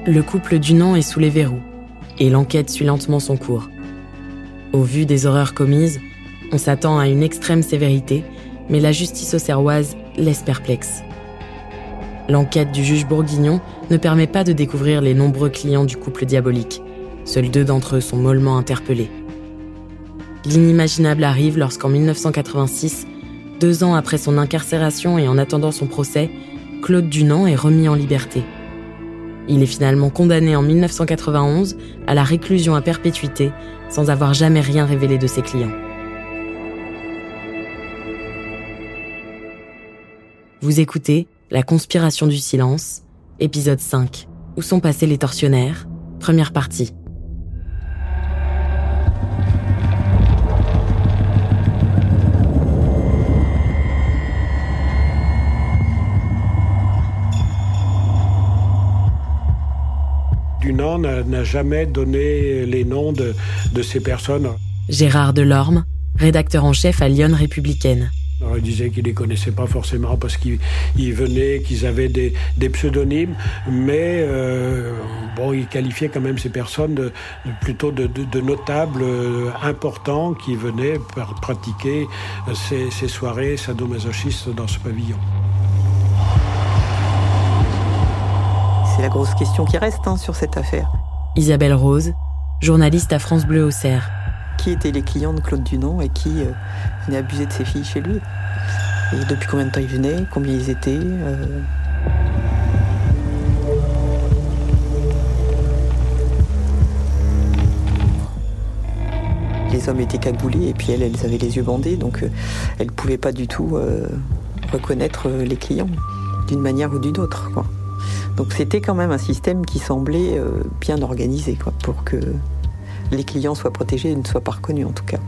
Le couple Dunant est sous les verrous et l'enquête suit lentement son cours. Au vu des horreurs commises, on s'attend à une extrême sévérité, mais la justice auxerroise laisse perplexe. L'enquête du juge Bourguignon ne permet pas de découvrir les nombreux clients du couple diabolique. Seuls 2 d'entre eux sont mollement interpellés. L'inimaginable arrive lorsqu'en 1986, 2 ans après son incarcération et en attendant son procès, Claude Dunant est remis en liberté. Il est finalement condamné en 1991 à la réclusion à perpétuité sans avoir jamais rien révélé de ses clients. Vous écoutez La conspiration du silence, épisode 5. Où sont passés les tortionnaires ? Première partie. Dunant n'a jamais donné les noms de ces personnes. Gérard Delorme, rédacteur en chef à Lyon Républicaine. Alors, il disait qu'il ne les connaissait pas forcément parce qu'ils venaient, qu'ils avaient des pseudonymes, mais il qualifiait quand même ces personnes plutôt de notables importants qui venaient pratiquer ces soirées sadomasochistes dans ce pavillon. C'est la grosse question qui reste sur cette affaire. Isabelle Rose, journaliste à France Bleu Auxerre. Qui étaient les clients de Claude Dunant et qui venaient abuser de ses filles chez lui ? Et depuis combien de temps ils venaient ? Combien ils étaient ? Les hommes étaient cagoulés et puis elles avaient les yeux bandés, donc elles ne pouvaient pas du tout reconnaître les clients d'une manière ou d'une autre, quoi. Donc c'était quand même un système qui semblait bien organisé, quoi, pour que les clients soient protégés et ne soient pas reconnus en tout cas.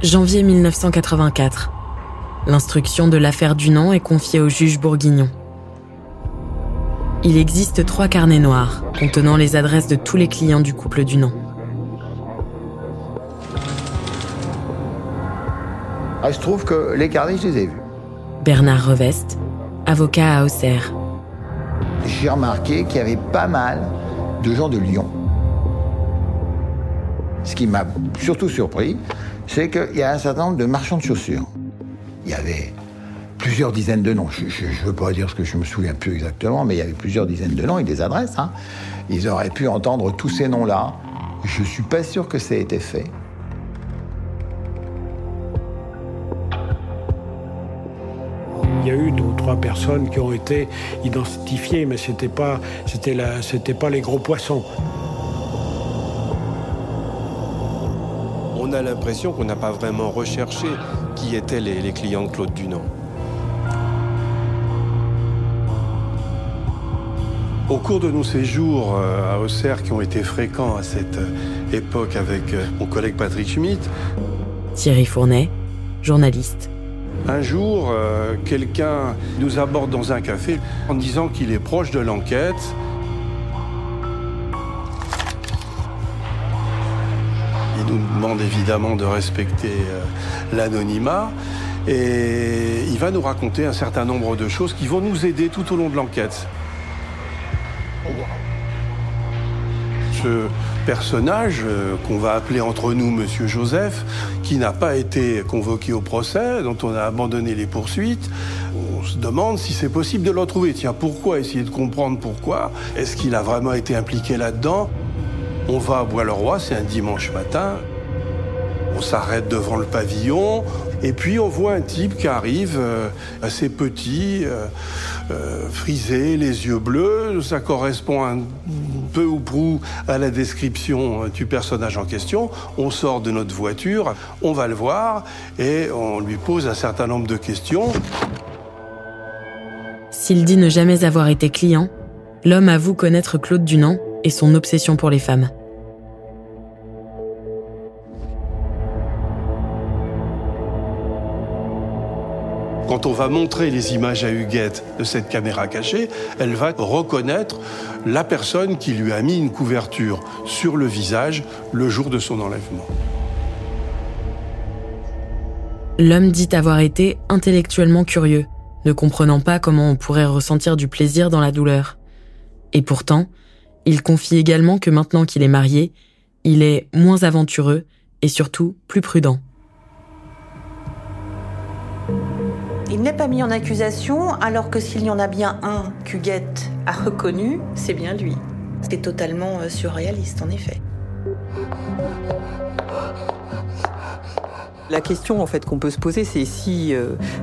Janvier 1984. L'instruction de l'affaire Dunant est confiée au juge Bourguignon. Il existe 3 carnets noirs contenant les adresses de tous les clients du couple Dunant. Il se trouve que les carnets, je les ai vus. Bernard Reveste, avocat à Auxerre. J'ai remarqué qu'il y avait pas mal de gens de Lyon. Ce qui m'a surtout surpris, c'est qu'il y a un certain nombre de marchands de chaussures. Il y avait plusieurs dizaines de noms. Je ne veux pas dire ce que je me souviens plus exactement, mais il y avait plusieurs dizaines de noms et des adresses. Ils auraient pu entendre tous ces noms-là. Je ne suis pas sûr que ça ait été fait. Il y a eu 2 ou 3 personnes qui ont été identifiées, mais c'était pas les gros poissons. On a l'impression qu'on n'a pas vraiment recherché qui étaient les clients de Claude Dunant. Au cours de nos séjours à Auxerre, qui ont été fréquents à cette époque avec mon collègue Patrick Schmitt, Thierry Fournet, journaliste. Un jour, quelqu'un nous aborde dans un café en disant qu'il est proche de l'enquête. Il nous demande évidemment de respecter l'anonymat et il va nous raconter un certain nombre de choses qui vont nous aider tout au long de l'enquête. Ce personnage qu'on va appeler entre nous Monsieur Joseph, qui n'a pas été convoqué au procès, dont on a abandonné les poursuites, on se demande si c'est possible de le retrouver. Tiens, pourquoi ? Essayer de comprendre pourquoi. Est-ce qu'il a vraiment été impliqué là-dedans ? On va à Bois-le-Roi, c'est un dimanche matin. On s'arrête devant le pavillon et puis on voit un type qui arrive assez petit, frisé, les yeux bleus. Ça correspond un peu ou prou à la description du personnage en question. On sort de notre voiture, on va le voir et on lui pose un certain nombre de questions. S'il dit ne jamais avoir été client, l'homme avoue connaître Claude Dunant et son obsession pour les femmes. Quand quand on va montrer les images à Huguette de cette caméra cachée, elle va reconnaître la personne qui lui a mis une couverture sur le visage le jour de son enlèvement. L'homme dit avoir été intellectuellement curieux, ne comprenant pas comment on pourrait ressentir du plaisir dans la douleur. Et pourtant, il confie également que maintenant qu'il est marié, il est moins aventureux et surtout plus prudent. Il n'est pas mis en accusation, alors que s'il y en a bien un qu'Huguette a reconnu, c'est bien lui. C'est totalement surréaliste, en effet. La question en fait qu'on peut se poser, c'est si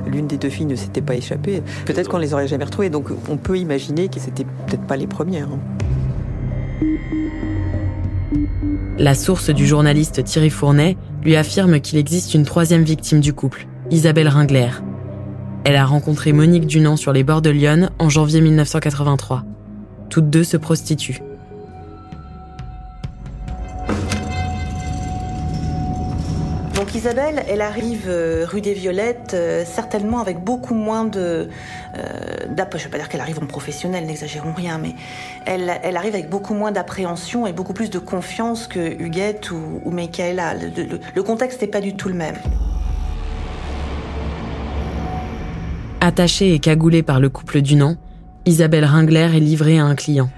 l'une des deux filles ne s'était pas échappée, peut-être qu'on les aurait jamais retrouvées. Donc on peut imaginer que c'était peut-être pas les premières. La source du journaliste Thierry Fournet lui affirme qu'il existe une troisième victime du couple, Isabelle Ringler. Elle a rencontré Monique Dunant sur les bords de l'Yonne en janvier 1983. Toutes deux se prostituent. Donc Isabelle, elle arrive rue des Violettes, certainement avec beaucoup moins de... je ne vais pas dire qu'elle arrive en professionnelle, n'exagérons rien, mais elle arrive avec beaucoup moins d'appréhension et beaucoup plus de confiance que Huguette ou Michaela. Le contexte n'est pas du tout le même. Attachée et cagoulée par le couple Dunant, Isabelle Ringler est livrée à un client.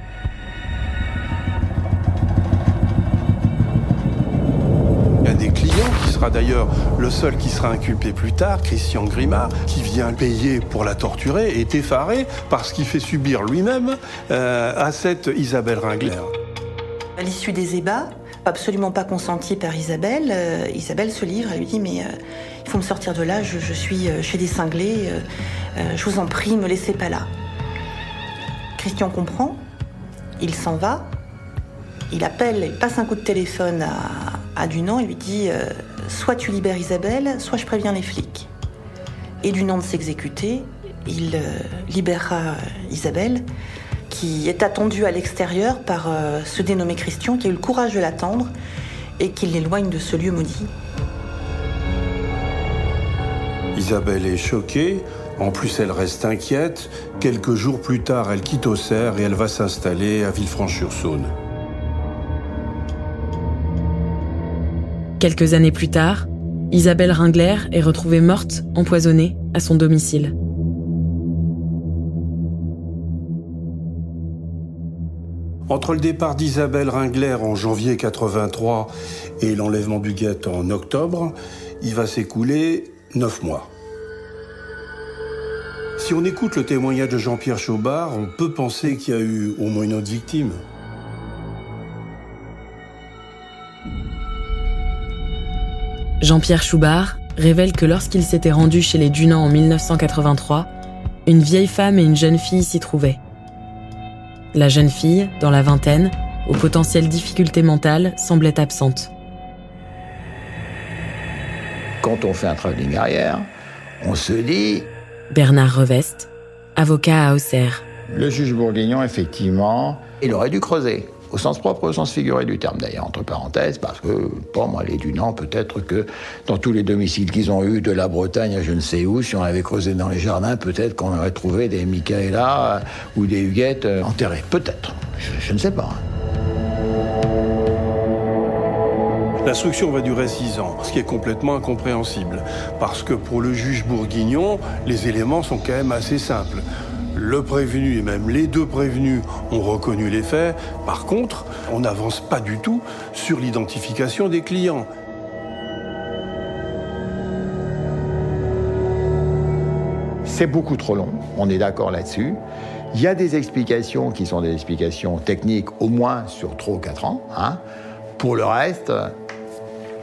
Il y a des clients qui sera d'ailleurs le seul qui sera inculpé plus tard, Christian Grimard, qui vient payer pour la torturer, est effaré par ce qu'il fait subir lui-même à cette Isabelle Ringler. À l'issue des ébats, absolument pas consenti par Isabelle, Isabelle se livre, elle lui dit « mais il faut me sortir de là, je suis chez des cinglés, je vous en prie, ne me laissez pas là ». Christian comprend, il s'en va, il appelle, il passe un coup de téléphone à Dunant et lui dit « soit tu libères Isabelle, soit je préviens les flics ». Et Dunant de s'exécuter, il libérera Isabelle, qui est attendue à l'extérieur par ce dénommé Christian, qui a eu le courage de l'attendre et qui l'éloigne de ce lieu maudit. Isabelle est choquée, en plus elle reste inquiète. Quelques jours plus tard, elle quitte Auxerre et elle va s'installer à Villefranche-sur-Saône. Quelques années plus tard, Isabelle Ringler est retrouvée morte, empoisonnée, à son domicile. Entre le départ d'Isabelle Ringler en janvier 83 et l'enlèvement d'Huguette en octobre, il va s'écouler 9 mois. Si on écoute le témoignage de Jean-Pierre Chaubard, on peut penser qu'il y a eu au moins une autre victime. Jean-Pierre Chaubard révèle que lorsqu'il s'était rendu chez les Dunant en 1983, une vieille femme et une jeune fille s'y trouvaient. La jeune fille, dans la vingtaine, aux potentielles difficultés mentales, semblait absente. Quand on fait un travelling arrière, on se dit... Bernard Revest, avocat à Auxerre. Le juge Bourguignon, effectivement, il aurait dû creuser. Au sens propre, au sens figuré du terme, d'ailleurs, entre parenthèses, parce que, pour moi, les Dunant, peut-être que dans tous les domiciles qu'ils ont eus, de la Bretagne à je ne sais où, si on avait creusé dans les jardins, peut-être qu'on aurait trouvé des Michaela ou des Huguettes enterrées. Peut-être. Je ne sais pas. L'instruction va durer 6 ans, ce qui est complètement incompréhensible. Parce que pour le juge Bourguignon, les éléments sont quand même assez simples. Le prévenu et même les deux prévenus ont reconnu les faits. Par contre, on n'avance pas du tout sur l'identification des clients. C'est beaucoup trop long, on est d'accord là-dessus. Il y a des explications qui sont des explications techniques, au moins sur 3 ou 4 ans. Pour le reste,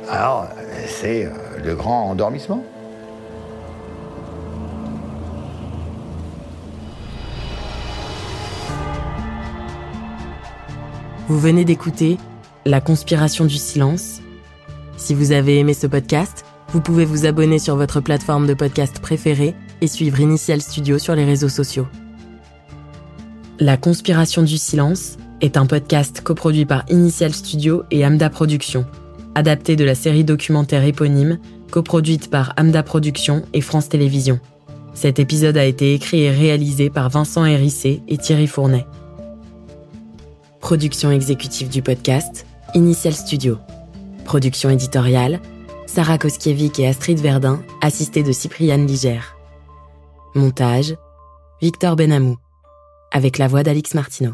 alors, c'est le grand endormissement. Vous venez d'écouter La conspiration du silence. Si vous avez aimé ce podcast, vous pouvez vous abonner sur votre plateforme de podcast préférée et suivre Initial Studio sur les réseaux sociaux. La conspiration du silence est un podcast coproduit par Initial Studio et Amda Productions, adapté de la série documentaire éponyme, coproduite par Amda Productions et France Télévisions. Cet épisode a été écrit et réalisé par Vincent Hérissé et Thierry Fournet. Production exécutive du podcast, Initial Studio. Production éditoriale, Sarah Koskiewicz et Astrid Verdun, assistées de Cypriane Ligère. Montage, Victor Benamou, avec la voix d'Alix Martineau.